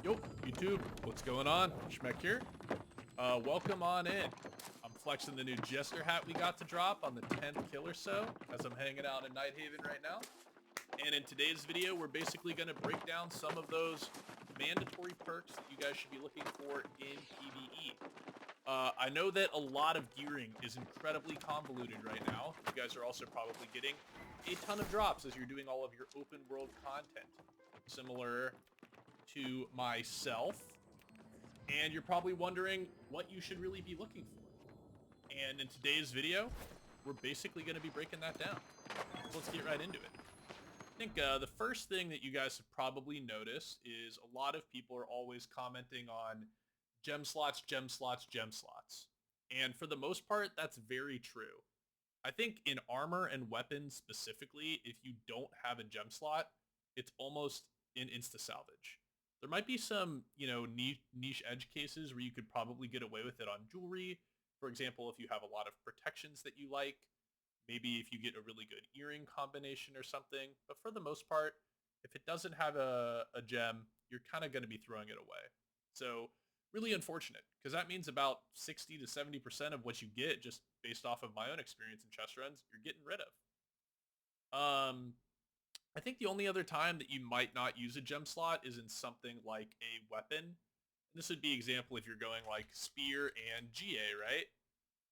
Yo, YouTube, what's going on? Schmeck here. Welcome on in. I'm flexing the new Jester hat we got to drop on the 10th kill or so, as I'm hanging out in Nighthaven right now. And in today's video, we're basically going to break down some of those mandatory perks that you guys should be looking for in PvE. I know that a lot of gearing is incredibly convoluted right now. You guys are also probably getting a ton of drops as you're doing all of your open world content. Similar to myself, and you're probably wondering what you should really be looking for. And in today's video, we're basically going to be breaking that down. So let's get right into it. I think the first thing that you guys have probably noticed is a lot of people are always commenting on gem slots, gem slots, gem slots. And for the most part, that's very true. I think in armor and weapons specifically, if you don't have a gem slot, it's almost an insta-salvage. There might be some, niche edge cases where you could probably get away with it on jewelry. For example, if you have a lot of protections that you like, maybe if you get a really good earring combination or something. But for the most part, if it doesn't have a gem, you're kind of going to be throwing it away. So really unfortunate, because that means about 60 to 70% of what you get, just based off of my own experience in chest runs, you're getting rid of. I think the only other time that you might not use a gem slot is in something like a weapon. And this would be example if you're going like spear and GA, right?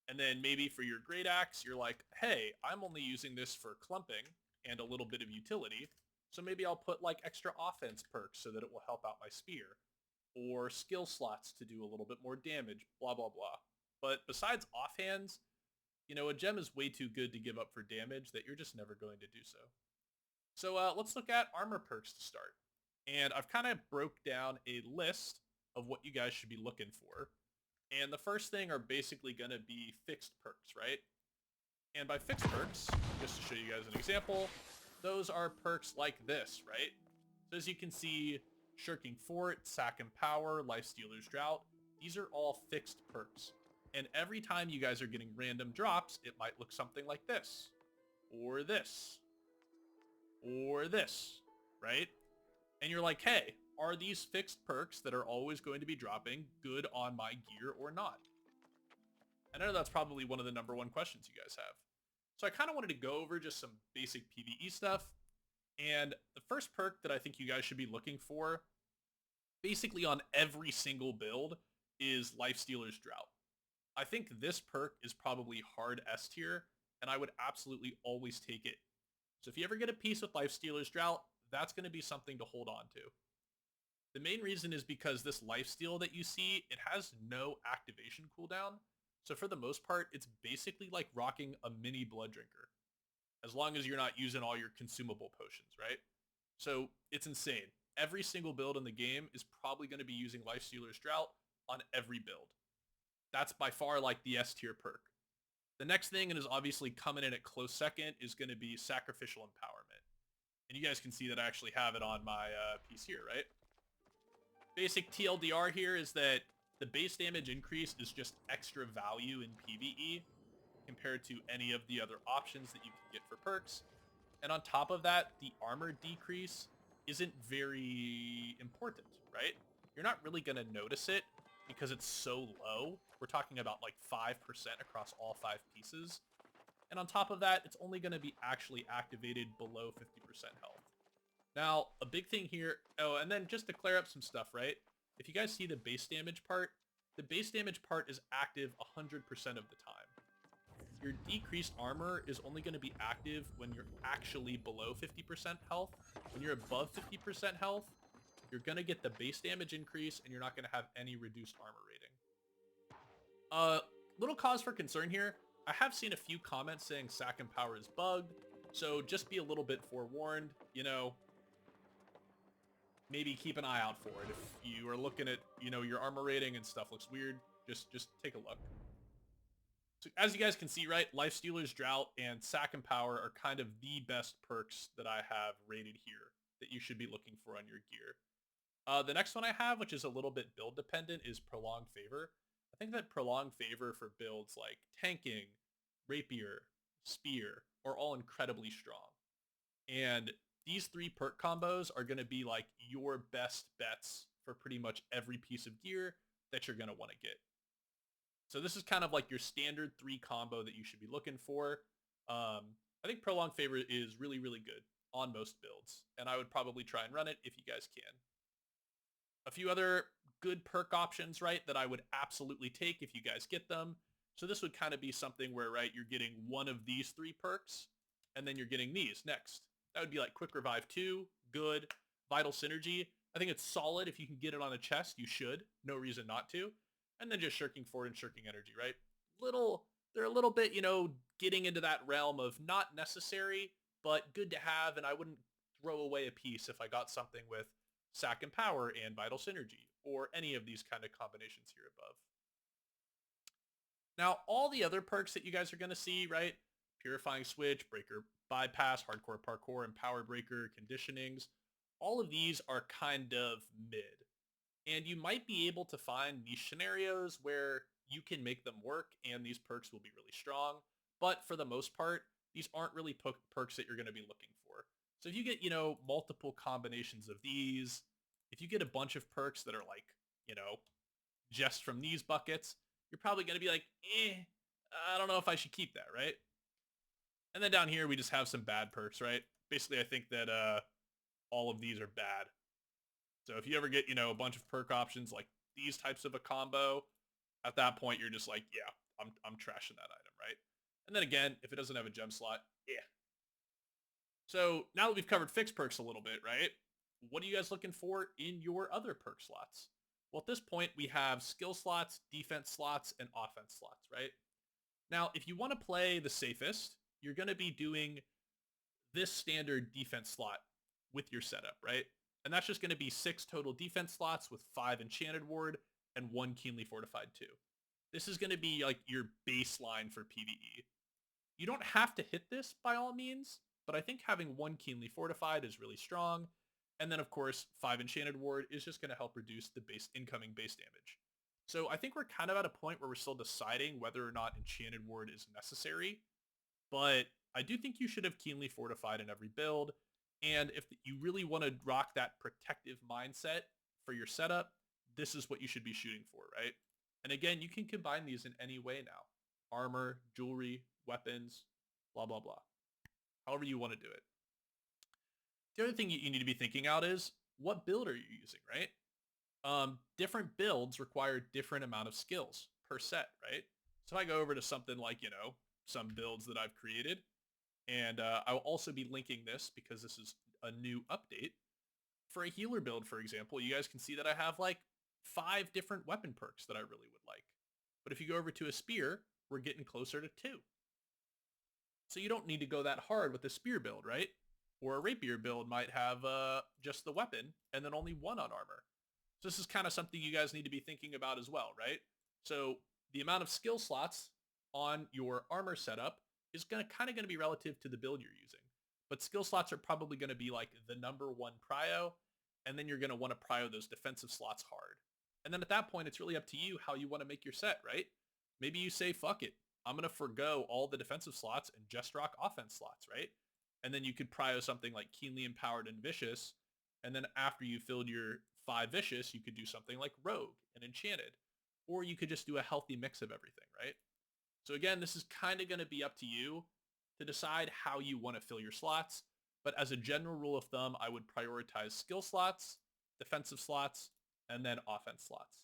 And then maybe for your great axe, you're like, hey, I'm only using this for clumping and a little bit of utility. So maybe I'll put like extra offense perks so that it will help out my spear. Or skill slots to do a little bit more damage, blah, blah, blah. But besides offhands, a gem is way too good to give up for damage that you're just never going to do so. So let's look at armor perks to start. And I've kind of broke down a list of what you guys should be looking for. And the first thing are basically going to be fixed perks, right? And by fixed perks, just to show you guys an example, those are perks like this, right? So as you can see, Shirking Fort, Sack and Power, Lifestealer's Drought, these are all fixed perks. And every time you guys are getting random drops, it might look something like this, or this, or this, right? And you're like, hey, are these fixed perks that are always going to be dropping good on my gear or not? I know that's probably one of the number one questions you guys have. So I kind of wanted to go over just some basic PvE stuff. And the first perk that I think you guys should be looking for, basically on every single build, is Lifestealer's Drought. I think this perk is probably hard S tier, and I would absolutely always take it. So if you ever get a piece with Lifestealer's Drought, that's going to be something to hold on to. The main reason is because this lifesteal that you see, it has no activation cooldown. So for the most part, it's basically like rocking a mini blood drinker. As long as you're not using all your consumable potions, right? So it's insane. Every single build in the game is probably going to be using Lifestealer's Drought on every build. That's by far like the S tier perk. The next thing, and is obviously coming in at close second, is going to be Sacrificial Empowerment. And you guys can see that I actually have it on my piece here, right? Basic TLDR here is that the base damage increase is just extra value in PvE compared to any of the other options that you can get for perks. And on top of that, the armor decrease isn't very important, right? You're not really going to notice it because it's so low. We're talking about like 5% across all 5 pieces. And on top of that, it's only going to be actually activated below 50% health. Now, a big thing here, oh, and then just to clear up some stuff, right? If you guys see the base damage part, the base damage part is active 100% of the time. Your decreased armor is only going to be active when you're actually below 50% health. When you're above 50% health, you're going to get the base damage increase and you're not going to have any reduced armor rating. Little cause for concern here. I have seen a few comments saying Sack and Power is bugged, so just be a little bit forewarned, maybe keep an eye out for it. If you are looking at, your armor rating and stuff looks weird, just take a look. So as you guys can see, right, Lifestealer's Drought and Sack and Power are kind of the best perks that I have rated here that you should be looking for on your gear. The next one I have, which is a little bit build dependent, is Prolonged Favor. I think that Prolonged Favor for builds like tanking, rapier, spear are all incredibly strong. And these 3 perk combos are going to be like your best bets for pretty much every piece of gear that you're going to want to get. So this is kind of like your standard 3 combo that you should be looking for. I think Prolonged Favor is really, really good on most builds, and I would probably try and run it if you guys can. A few other good perk options, right, that I would absolutely take if you guys get them. So this would kind of be something where, right, you're getting one of these 3 perks, and then you're getting these next. That would be like Quick Revive 2, good. Vital Synergy, I think it's solid. If you can get it on a chest, you should. No reason not to. And then just Shirking Forward and Shirking Energy, right? They're a little bit, getting into that realm of not necessary, but good to have, and I wouldn't throw away a piece if I got something with Sack and Power and Vital Synergy, or any of these kind of combinations here above. Now, all the other perks that you guys are going to see, right? Purifying Switch, Breaker Bypass, Hardcore Parkour, and Power Breaker, Conditionings, all of these are kind of mid. And you might be able to find niche scenarios where you can make them work and these perks will be really strong. But for the most part, these aren't really perks that you're going to be looking for. So if you get, multiple combinations of these, if you get a bunch of perks that are like, just from these buckets, you're probably going to be like, I don't know if I should keep that, right? And then down here, we just have some bad perks, right? Basically, I think that all of these are bad. So if you ever get, a bunch of perk options like these types of a combo, at that point, you're just like, yeah, I'm trashing that item, right? And then again, if it doesn't have a gem slot, yeah. So now that we've covered fixed perks a little bit, right? What are you guys looking for in your other perk slots? Well, at this point, we have skill slots, defense slots, and offense slots, right? Now, if you want to play the safest, you're going to be doing this standard defense slot with your setup, right? And that's just going to be 6 total defense slots with 5 Enchanted Ward and 1 Keenly Fortified 2. This is going to be like your baseline for PvE. You don't have to hit this by all means, but I think having 1 Keenly Fortified is really strong. And then, of course, 5 Enchanted Ward is just going to help reduce the incoming base damage. So I think we're kind of at a point where we're still deciding whether or not Enchanted Ward is necessary. But I do think you should have Keenly Fortified in every build. And if you really want to rock that protective mindset for your setup, this is what you should be shooting for, right? And again, you can combine these in any way now. Armor, jewelry, weapons, blah, blah, blah. However you want to do it. The other thing you need to be thinking out is, what build are you using, right? Different builds require different amount of skills per set, right? So if I go over to something like, some builds that I've created, and I will also be linking this because this is a new update. For a healer build, for example, you guys can see that I have like 5 different weapon perks that I really would like. But if you go over to a spear, we're getting closer to 2. So you don't need to go that hard with a spear build, right? Or a rapier build might have just the weapon and then only 1 on armor. So this is kind of something you guys need to be thinking about as well, right? So the amount of skill slots on your armor setup is kind of going to be relative to the build you're using. But skill slots are probably going to be like the number 1 prio, and then you're going to want to prio those defensive slots hard. And then at that point, it's really up to you how you want to make your set, right? Maybe you say, fuck it, I'm going to forgo all the defensive slots and just rock offense slots, right? And then you could prio something like Keenly Empowered and Vicious, and then after you filled your 5 Vicious, you could do something like Rogue and Enchanted. Or you could just do a healthy mix of everything, right? So again, this is kind of going to be up to you to decide how you want to fill your slots. But as a general rule of thumb, I would prioritize skill slots, defensive slots, and then offense slots.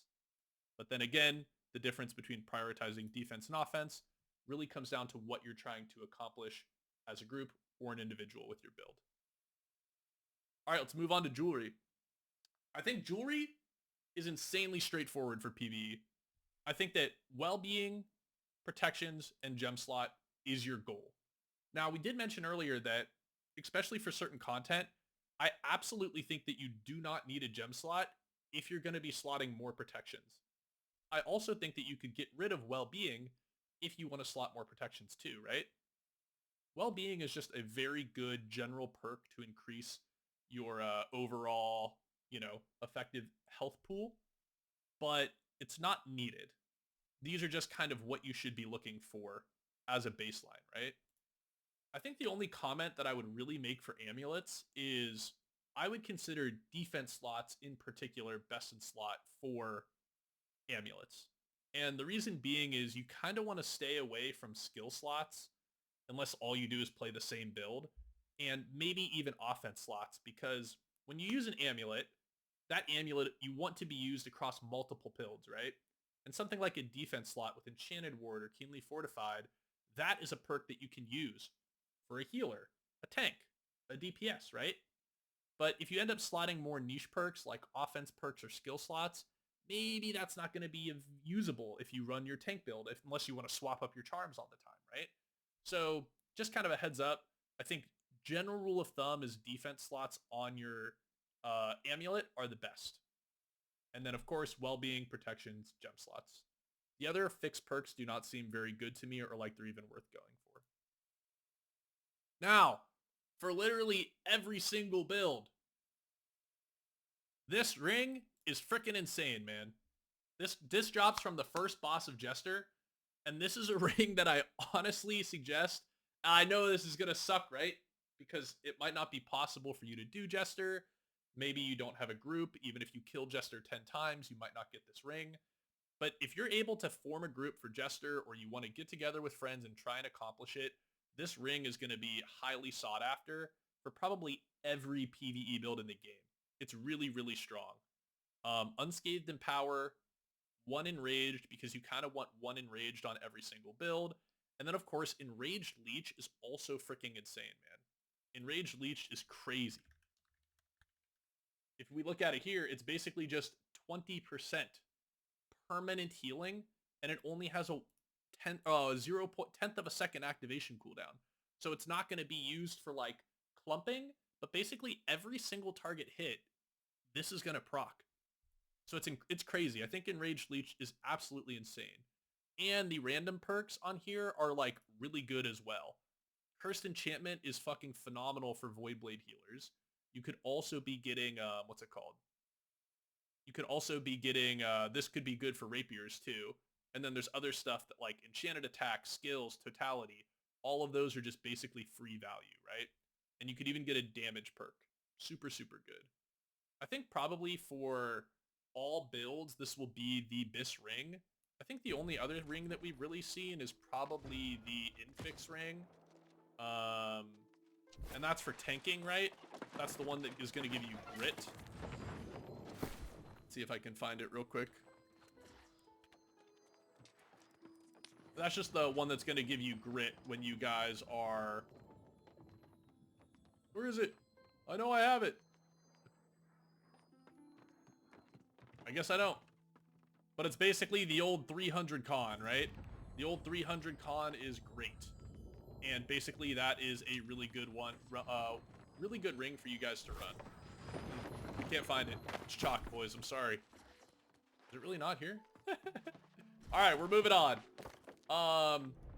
But then again, the difference between prioritizing defense and offense really comes down to what you're trying to accomplish as a group or an individual with your build. All right, let's move on to jewelry. I think jewelry is insanely straightforward for PvE. I think that well-being, protections, and gem slot is your goal. Now, we did mention earlier that, especially for certain content, I absolutely think that you do not need a gem slot if you're going to be slotting more protections. I also think that you could get rid of well-being if you want to slot more protections too, right? Well-being is just a very good general perk to increase your overall, effective health pool, but it's not needed. These are just kind of what you should be looking for as a baseline, right? I think the only comment that I would really make for amulets is I would consider defense slots in particular best in slot for amulets. And the reason being is you kind of want to stay away from skill slots unless all you do is play the same build, and maybe even offense slots, because when you use an amulet, that amulet you want to be used across multiple builds, right? And something like a defense slot with Enchanted Ward or Keenly Fortified, that is a perk that you can use for a healer, a tank, a DPS, right? But if you end up slotting more niche perks like offense perks or skill slots, maybe that's not going to be usable if you run your tank build, unless you want to swap up your charms all the time, right? So just kind of a heads up. I think general rule of thumb is defense slots on your amulet are the best. And then, of course, well-being, protections, gem slots. The other fixed perks do not seem very good to me or like they're even worth going for. Now, for literally every single build, this ring is freaking insane, man. This drops from the first boss of Jester, and this is a ring that I honestly suggest. I know this is gonna suck, right? Because it might not be possible for you to do Jester. Maybe you don't have a group. Even if you kill Jester 10 times, you might not get this ring. But if you're able to form a group for Jester, or you want to get together with friends and try and accomplish it, this ring is going to be highly sought after for probably every PvE build in the game. It's really, really strong. Unscathed in power, one enraged, because you kind of want one enraged on every single build. And then, of course, enraged leech is also freaking insane, man. Enraged leech is crazy. If we look at it here, it's basically just 20% permanent healing, and it only has a 0.10th of a second activation cooldown. So it's not going to be used for like clumping, but basically every single target hit, this is going to proc. So it's crazy. I think Enraged Leech is absolutely insane. And the random perks on here are like really good as well. Cursed Enchantment is fucking phenomenal for Voidblade healers. You could also be getting, what's it called? You could also be getting, this could be good for rapiers too. And then there's other stuff that like enchanted attack, skills, totality. All of those are just basically free value, right? And you could even get a damage perk. Super, super good. I think probably for all builds, this will be the Bis ring. I think the only other ring that we've really seen is probably the Infix ring. And that's for tanking, right? That's the one that is going to give you grit. Let's see if I can find it real quick. That's just the one that's going to give you grit when you guys are... Where is it? I know I have it. I guess I don't. But it's basically the old 300 con, right? The old 300 con is great. And basically that is a really good one, really good ring for you guys to run. I can't find it. It's chalk, boys. I'm sorry. Is it really not here? All right, we're moving on.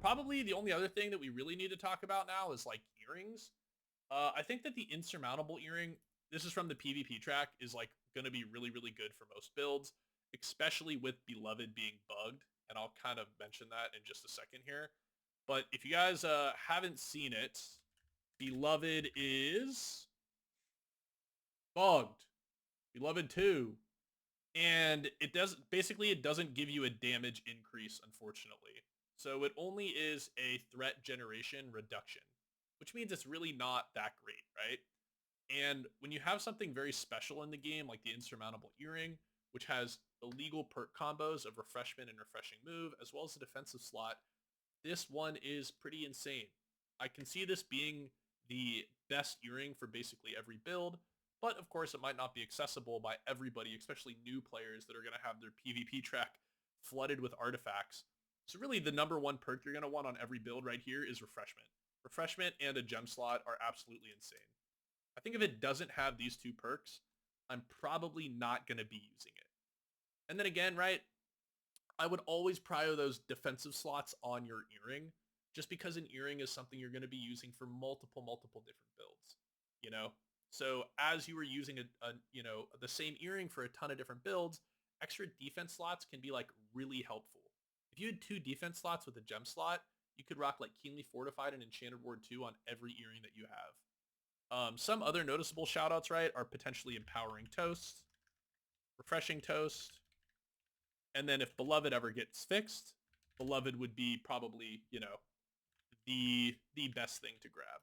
Probably the only other thing that we really need to talk about now is like earrings. I think that the insurmountable earring, this is from the PvP track, is like going to be really, really good for most builds, especially with Beloved being bugged. And I'll kind of mention that in just a second here. But if you guys haven't seen it, Beloved is bugged. Beloved 2. And it doesn't give you a damage increase, unfortunately. So it only is a threat generation reduction, which means it's really not that great, right? And when you have something very special in the game, like the Insurmountable Earring, which has illegal perk combos of Refreshment and Refreshing Move, as well as a defensive slot, this one is pretty insane. I can see this being the best earring for basically every build, but of course it might not be accessible by everybody, especially new players that are going to have their PvP track flooded with artifacts. So really the number one perk you're going to want on every build right here is Refreshment. Refreshment and a gem slot are absolutely insane. I think if it doesn't have these two perks, I'm probably not going to be using it. And then again, right, I would always prio those defensive slots on your earring, just because an earring is something you're going to be using for multiple different builds, you know? So as you are using the same earring for a ton of different builds, extra defense slots can be like really helpful. If you had 2 defense slots with a gem slot, you could rock like Keenly Fortified and Enchanted Ward 2 on every earring that you have. Some other noticeable shoutouts, right, are potentially Empowering Toast, Refreshing Toast, and then if Beloved ever gets fixed, Beloved would be probably, you know, the best thing to grab.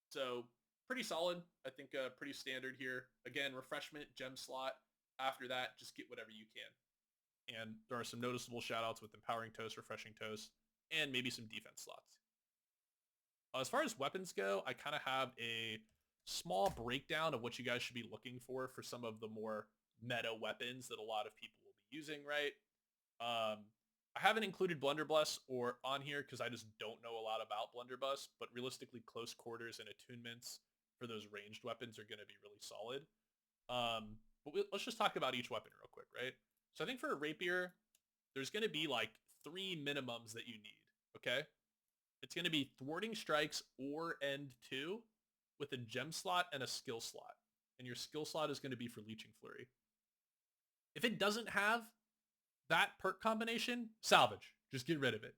So pretty solid. I think pretty standard here. Again, refreshment, gem slot. After that, just get whatever you can. And there are some noticeable shoutouts with Empowering Toast, Refreshing Toast, and maybe some defense slots. As far as weapons go, I kind of have a small breakdown of what you guys should be looking for some of the more meta weapons that a lot of people will be using, right? I haven't included Blunderbuss or on here because I just don't know a lot about Blunderbuss, but realistically, close quarters and attunements for those ranged weapons are going to be really solid. Let's just talk about each weapon real quick, right? So I think for a rapier, there's going to be like 3 minimums that you need, okay? It's going to be thwarting strikes or end 2 with a gem slot and a skill slot. And your skill slot is going to be for Leeching Flurry. If it doesn't have that perk combination, salvage. Just get rid of it.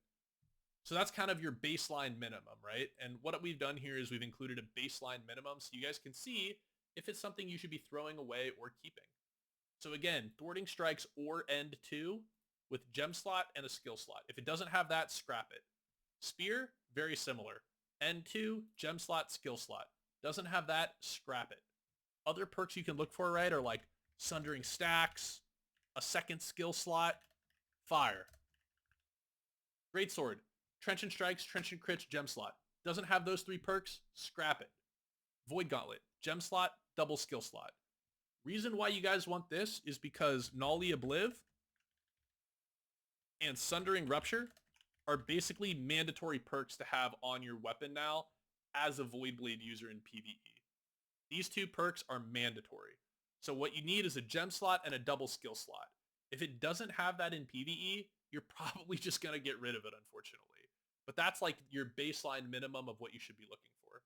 So that's kind of your baseline minimum, right? And what we've done here is we've included a baseline minimum so you guys can see if it's something you should be throwing away or keeping. So again, thwarting strikes or end 2 with gem slot and a skill slot. If it doesn't have that, scrap it. Spear, very similar. End 2, gem slot, skill slot. Doesn't have that, scrap it. Other perks you can look for, right, are like Sundering Stacks, a second skill slot, fire. Greatsword, Trenchant Strikes, Trenchant Crits, gem slot. Doesn't have those 3 perks, scrap it. Void Gauntlet, gem slot, double skill slot. Reason why you guys want this is because Nolly Obliv and Sundering Rupture are basically mandatory perks to have on your weapon now as a Void Blade user in PvE. These 2 perks are mandatory. So what you need is a gem slot and a double skill slot. If it doesn't have that in PvE, you're probably just going to get rid of it, unfortunately. But that's like your baseline minimum of what you should be looking for.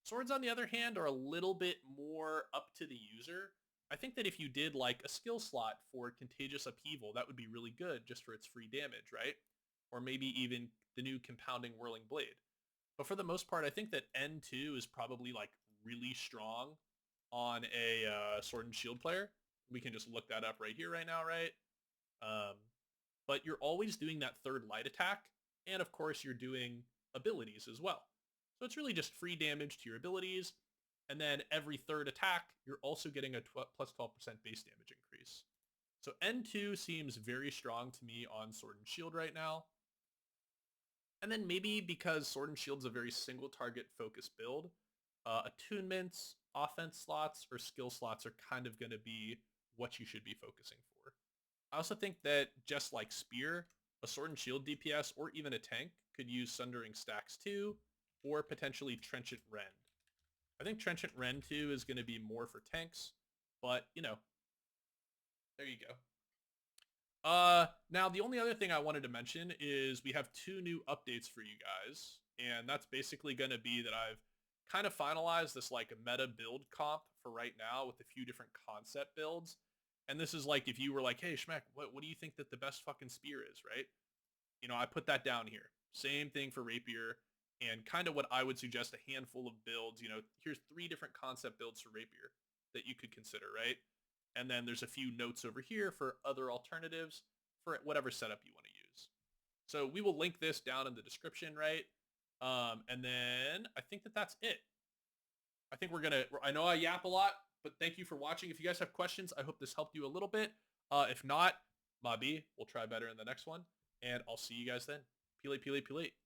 Swords, on the other hand, are a little bit more up to the user. I think that if you did like a skill slot for Contagious Upheaval, that would be really good just for its free damage, right? Or maybe even the new Compounding Whirling Blade. But for the most part, I think that N2 is probably like really strong on a Sword and Shield player. We can just look that up right here, right now, right? But you're always doing that third light attack, and of course you're doing abilities as well. So it's really just free damage to your abilities, and then every third attack, you're also getting a plus 12% base damage increase. So N2 seems very strong to me on Sword and Shield right now. And then maybe because Sword and Shield's a very single target focused build, attunements, offense slots, or skill slots are kind of going to be what you should be focusing for. I also think that just like Spear, a Sword and Shield DPS, or even a tank could use Sundering Stacks too, or potentially Trenchant Rend. I think Trenchant Rend 2 is going to be more for tanks, but, you know, there you go. Now, the only other thing I wanted to mention is we have 2 new updates for you guys, and that's basically going to be that I've kind of finalized this, like, meta build comp for right now with a few different concept builds. And this is like if you were like, hey, Schmeck, what do you think that the best fucking spear is, right? You know, I put that down here. Same thing for Rapier, and kind of what I would suggest a handful of builds. You know, here's 3 different concept builds for Rapier that you could consider, right? And then there's a few notes over here for other alternatives for whatever setup you want to use. So we will link this down in the description, right? And then I think that that's it. I think I know I yap a lot, but thank you for watching. If you guys have questions, I hope this helped you a little bit. If not, Mabi, we'll try better in the next one. And I'll see you guys then. Pile, pile, pile.